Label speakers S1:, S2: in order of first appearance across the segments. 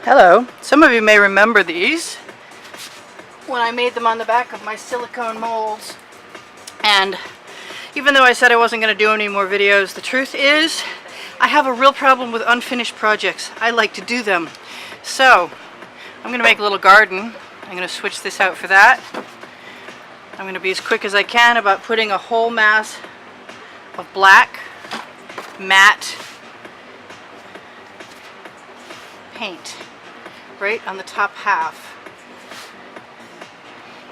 S1: Hello. Some of you may remember these when I made them on the back of my silicone molds. And even though I said I wasn't going to do any more videos, the truth is I have a real problem with unfinished projects. I like to do them. So I'm going to make a little garden. I'm going to switch this out for that. I'm going to be as quick as I can about putting a whole mass of black matte paint right on the top half.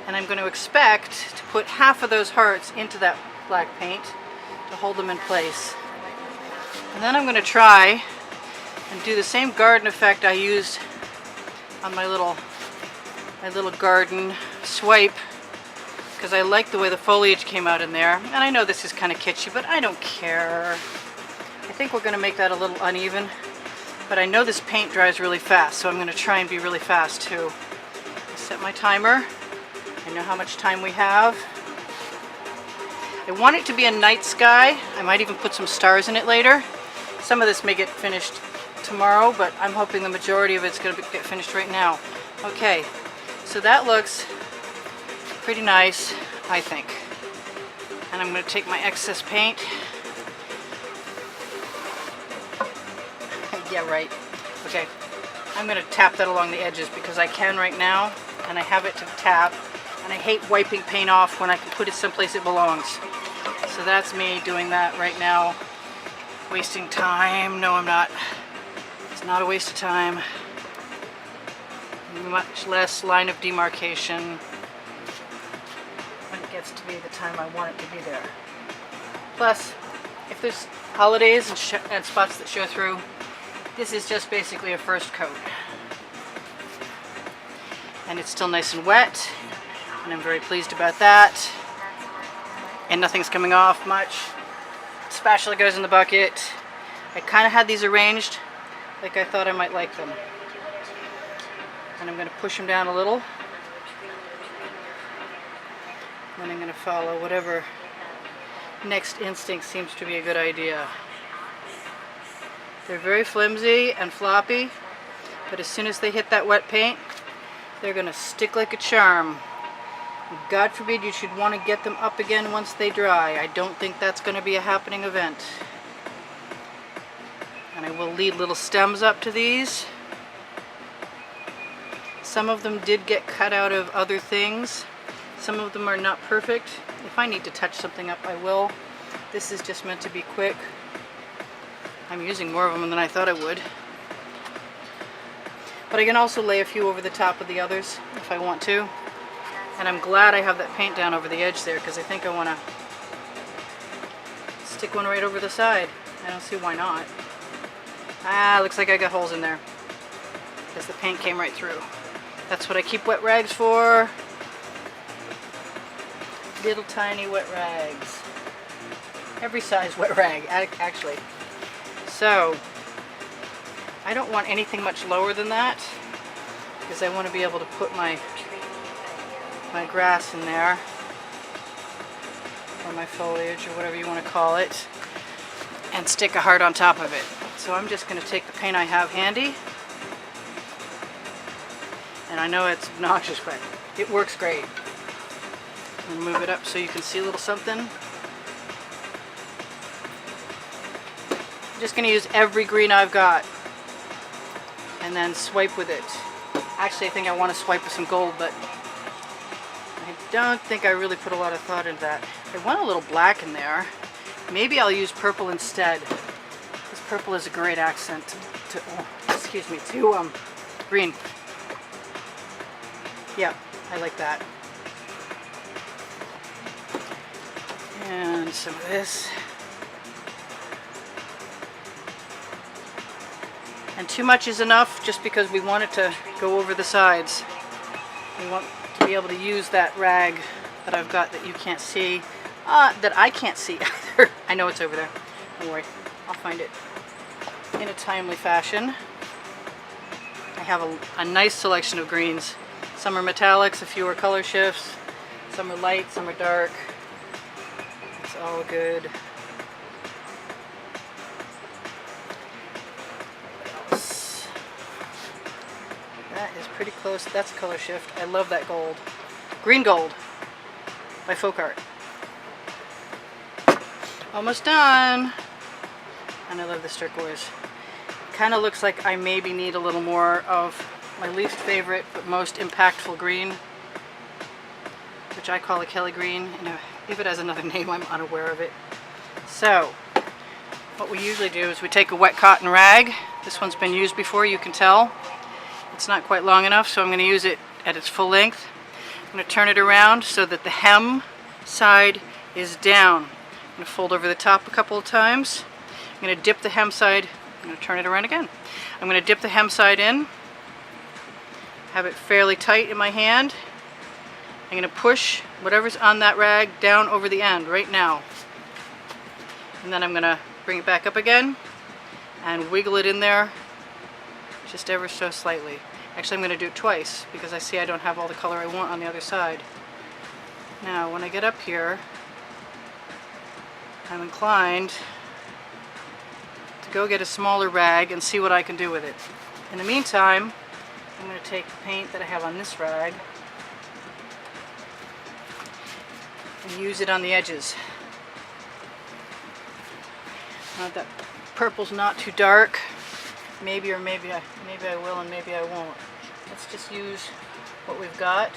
S1: And I'm going to expect to put half of those hearts into that black paint to hold them in place. And then I'm going to try and do the same garden effect I used on my little garden swipe, because I like the way the foliage came out in there. And I know this is kind of kitschy, but I don't care. I think we're going to make that a little uneven, but I know this paint dries really fast, so I'm going to try and be really fast too. I set my timer. I know how much time we have. I want it to be a night sky. I might even put some stars in it later. Some of this may get finished tomorrow, but I'm hoping the majority of it's going to get finished right now. Okay, so that looks pretty nice, I think. And I'm going to take my excess paint. Yeah, right. Okay, I'm going to tap that along the edges because I can right now, and I have it to tap, and I hate wiping paint off when I can put it someplace it belongs. So that's me doing that right now. Wasting time. No, I'm not. It's not a waste of time. Much less line of demarcation when it gets to be the time I want it to be there. Plus, if there's holidays and spots that show through, this is just basically a first coat. And it's still nice and wet, and I'm very pleased about that. And nothing's coming off much. Spatula goes in the bucket. I kind of had these arranged like I thought I might like them. And I'm going to push them down a little. Then I'm going to follow whatever next instinct seems to be a good idea. They're very flimsy and floppy, but as soon as they hit that wet paint, they're going to stick like a charm. God forbid you should want to get them up again once they dry. I don't think that's going to be a happening event. And I will lead little stems up to these. Some of them did get cut out of other things. Some of them are not perfect. If I need to touch something up, I will. This is just meant to be quick. I'm using more of them than I thought I would. But I can also lay a few over the top of the others if I want to. And I'm glad I have that paint down over the edge there, because I think I want to stick one right over the side. I don't see why not. Ah, looks like I got holes in there, because the paint came right through. That's what I keep wet rags for. Little tiny wet rags. Every size wet rag, actually. So, I don't want anything much lower than that, because I want to be able to put my grass in there, or my foliage, or whatever you want to call it, and stick a heart on top of it. So I'm just going to take the paint I have handy, and I know it's obnoxious, but it works great. I'm going to move it up so you can see a little something. I'm just going to use every green I've got, and then swipe with it. Actually, I think I want to swipe with some gold, but I don't think I really put a lot of thought into that. I want a little black in there. Maybe I'll use purple instead, because purple is a great accent to green. Yeah, I like that. And some of this. And too much is enough, just because we want it to go over the sides. We want to be able to use that rag that I've got that you can't see, that I can't see either. I know it's over there. Don't worry, I'll find it in a timely fashion. I have a nice selection of greens. Some are metallics, a few are color shifts, some are light, some are dark. It's all good. is pretty close. That's a color shift. I love that gold. Green Gold by Folk Art. Almost done. And I love this turquoise. Kind of looks like I maybe need a little more of my least favorite but most impactful green, which I call a Kelly green. And if it has another name, I'm unaware of it. So, what we usually do is we take a wet cotton rag. This one's been used before, you can tell. It's not quite long enough, so I'm going to use it at its full length. I'm going to turn it around so that the hem side is down. I'm going to fold over the top a couple of times. I'm going to dip the hem side. I'm going to turn it around again. I'm going to dip the hem side in. Have it fairly tight in my hand. I'm going to push whatever's on that rag down over the end right now. And then I'm going to bring it back up again and wiggle it in there just ever so slightly. Actually, I'm going to do it twice because I see I don't have all the color I want on the other side. Now, when I get up here, I'm inclined to go get a smaller rag and see what I can do with it. In the meantime, I'm going to take the paint that I have on this rag and use it on the edges. Now that purple's not too dark. Maybe I will and maybe I won't. Let's just use what we've got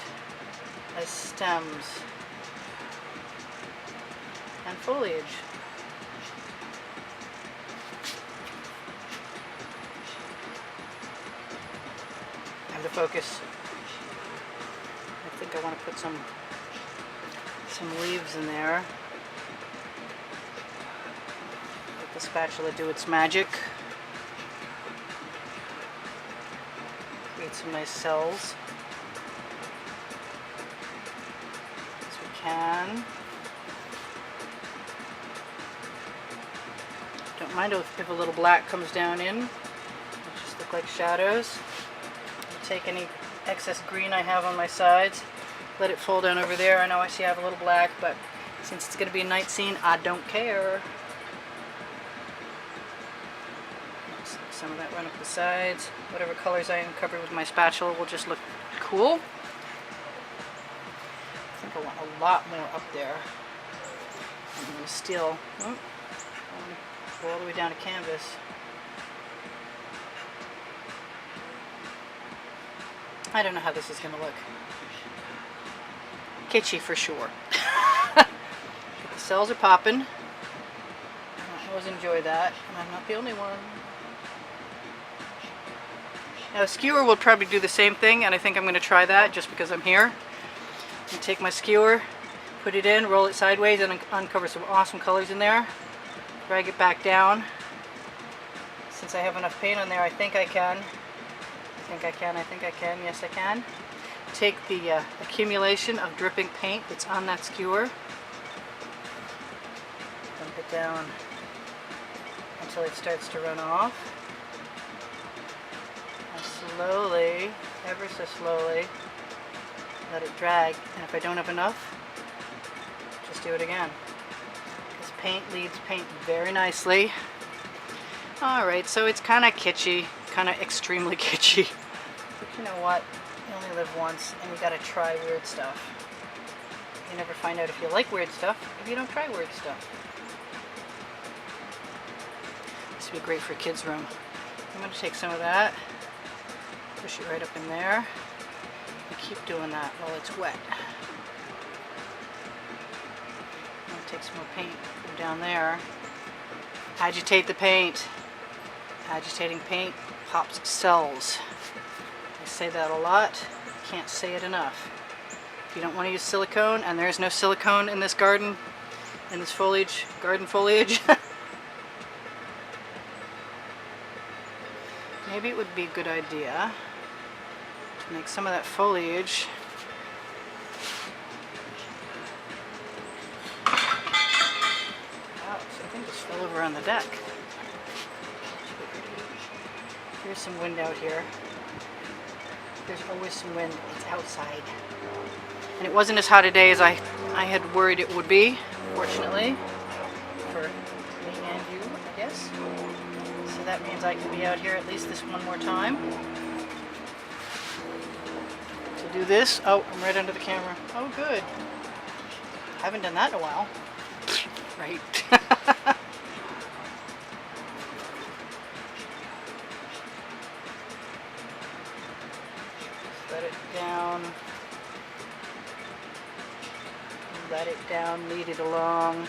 S1: as stems and foliage. And the focus. I think I want to put some leaves in there. Let the spatula do its magic. Create some nice cells as we can. Don't mind if a little black comes down in. It'll just look like shadows. I'll take any excess green I have on my sides, let it fall down over there. I know I see I have a little black, but since it's going to be a night scene, I don't care. Some of that run up the sides. Whatever colors I uncover with my spatula will just look cool. I think I want a lot more up there. I'm going to steal. Go all the way down to canvas. I don't know how this is going to look. Kitschy for sure. The cells are popping. I always enjoy that, and I'm not the only one. Now a skewer will probably do the same thing, and I think I'm going to try that just because I'm here. I'm going to take my skewer, put it in, roll it sideways, and uncover some awesome colors in there. Drag it back down. Since I have enough paint on there, I think I can. Yes, I can. Take the accumulation of dripping paint that's on that skewer. Dump it down until it starts to run off. Slowly, ever so slowly, let it drag, and if I don't have enough, just do it again. This paint leads paint very nicely. Alright, so it's kind of kitschy, kind of extremely kitschy, but you know what, you only live once, and you gotta try weird stuff. You never find out if you like weird stuff if you don't try weird stuff. This would be great for a kid's room. I'm going to take some of that, push it right up in there, and keep doing that while it's wet. I'm going to take some more paint from down there. Agitate the paint. Agitating paint pops cells. I say that a lot. Can't say it enough. If you don't want to use silicone, and there's no silicone in this garden, in this foliage, garden foliage, maybe it would be a good idea to make some of that foliage something just fell over on the deck. Here's some wind out here. There's always some wind. It's outside. And it wasn't as hot a day as I had worried it would be, fortunately, for me and you, I guess. So that means I can be out here at least this one more time. do this. Oh, I'm right under the camera. Oh, good. Haven't done that in a while. Right. Let it down. Let it down, lead it along.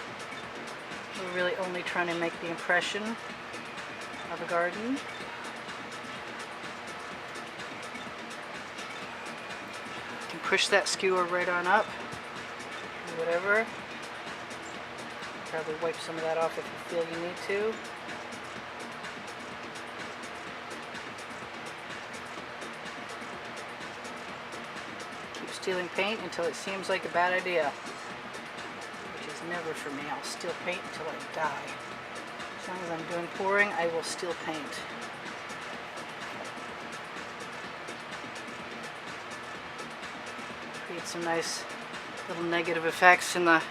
S1: We're really only trying to make the impression of a garden. You can push that skewer right on up, or whatever. Probably wipe some of that off if you feel you need to. Keep stealing paint until it seems like a bad idea. Which is never for me. I'll steal paint until I die. As long as I'm doing pouring, I will steal paint. Create some nice little negative effects in the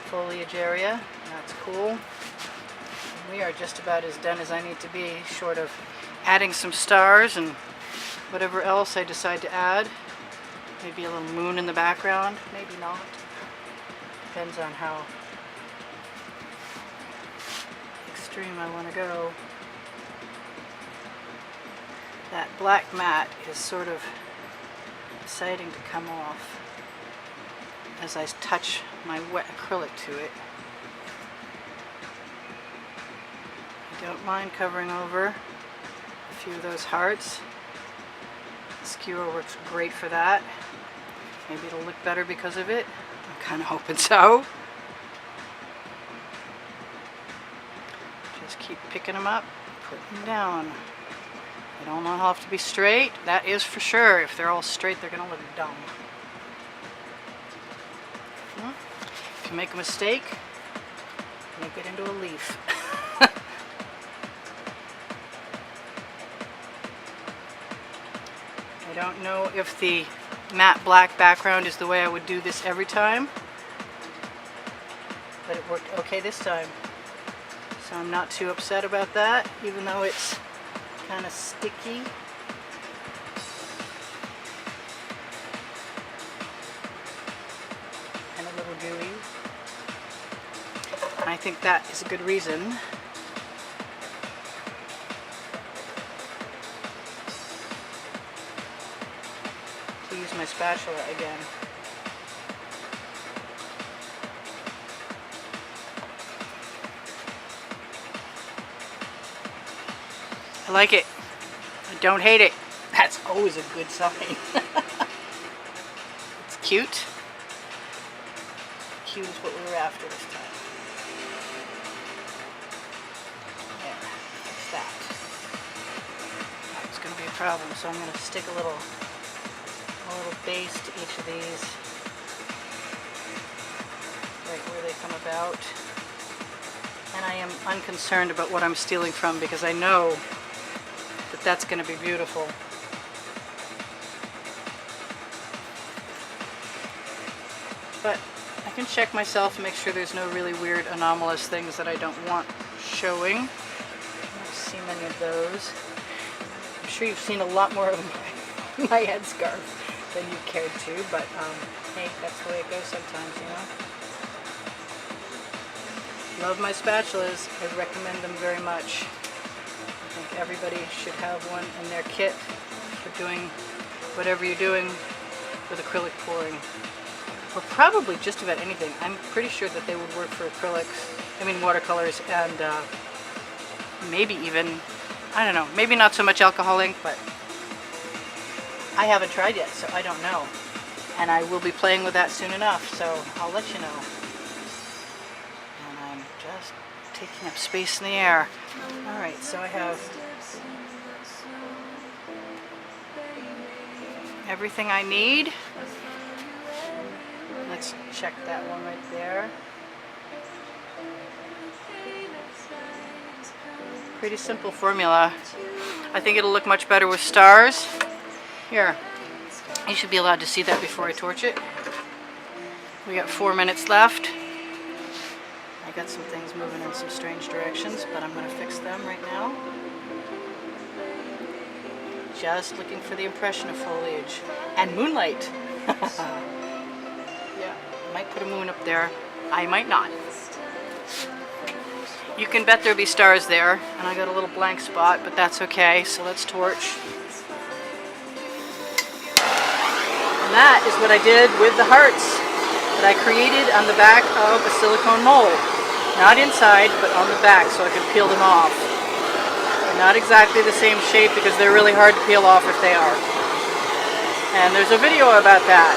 S1: foliage area. That's cool. And we are just about as done as I need to be, short of adding some stars and whatever else I decide to add. Maybe a little moon in the background, maybe not. Depends on how extreme I want to go. That black mat is sort of deciding to come off as I touch my wet acrylic to it. I don't mind covering over a few of those hearts. The skewer works great for that. Maybe it'll look better because of it. I'm kind of hoping so. Just keep picking them up, putting them down. They don't all have to be straight, that is for sure. If they're all straight, they're going to look dumb. If you make a mistake, make it into a leaf. I don't know if the matte black background is the way I would do this every time, but it worked okay this time. So I'm not too upset about that, even though it's kind of sticky. And a little gooey. And I think that is a good reason. To use my spatula again. I like it. I don't hate it. That's always a good sign. It's cute. Cute is what we were after this time. There. That's that. That's going to be a problem, so I'm going to stick a little base to each of these. Right where they come about. And I am unconcerned about what I'm stealing from because I know that that's going to be beautiful. But I can check myself and make sure there's no really weird anomalous things that I don't want showing. I don't see many of those. I'm sure you've seen a lot more of my headscarf than you cared to, but hey, that's the way it goes sometimes, you know. Love my spatulas. I recommend them very much. I think everybody should have one in their kit for doing whatever you're doing with acrylic pouring. Or probably just about anything. I'm pretty sure that they would work for acrylics, watercolors, and maybe even, I don't know, maybe not so much alcohol ink, but I haven't tried yet, so I don't know. And I will be playing with that soon enough, so I'll let you know. And I'm just taking up space in the air. Alright, so I have everything I need. Let's check that one right there. Pretty simple formula. I think it'll look much better with stars. Here, you should be allowed to see that before I torch it. We got 4 minutes left. I got some things moving in some strange directions, but I'm going to fix them right now. Just looking for the impression of foliage. And moonlight. Yeah, might put a moon up there. I might not. You can bet there'll be stars there. And I got a little blank spot, but that's okay. So let's torch. And that is what I did with the hearts that I created on the back of a silicone mold. Not inside, but on the back so I could peel them off. They're not exactly the same shape because they're really hard to peel off if they are. And there's a video about that.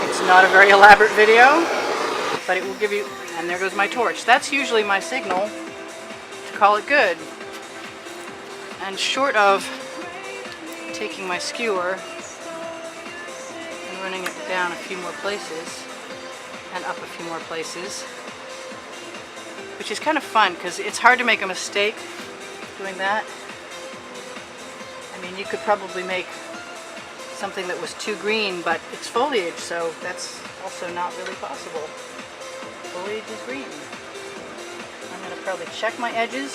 S1: It's not a very elaborate video, but it will give you... And there goes my torch. That's usually my signal to call it good. And short of taking my skewer and running it down a few more places, and up a few more places, which is kind of fun because it's hard to make a mistake doing that. I mean, you could probably make something that was too green, but it's foliage, so that's also not really possible. Foliage is green. I'm going to probably check my edges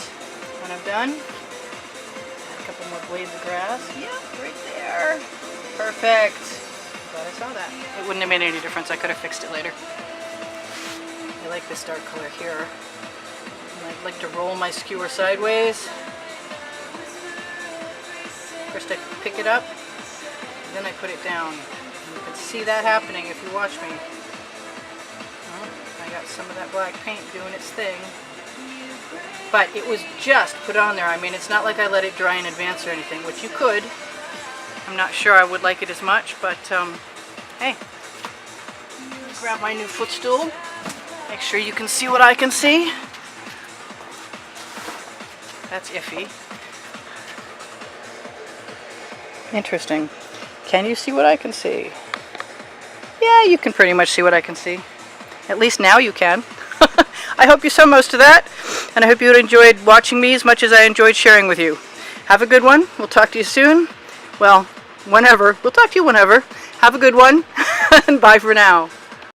S1: when I'm done. Add a couple more blades of grass. Yep, right there. Perfect. Glad I saw that. It wouldn't have made any difference. I could have fixed it later. I like this dark color here. And I'd like to roll my skewer sideways. First I pick it up, then I put it down. And you can see that happening if you watch me. Oh, I got some of that black paint doing its thing. But it was just put on there. I mean, it's not like I let it dry in advance or anything, which you could. I'm not sure I would like it as much, but hey. Grab my new footstool. Make sure you can see what I can see. That's iffy. Interesting. Can you see what I can see? Yeah, you can pretty much see what I can see. At least now you can. I hope you saw most of that, and I hope you enjoyed watching me as much as I enjoyed sharing with you. Have a good one. We'll talk to you soon. Well, whenever. We'll talk to you whenever. Have a good one, and bye for now.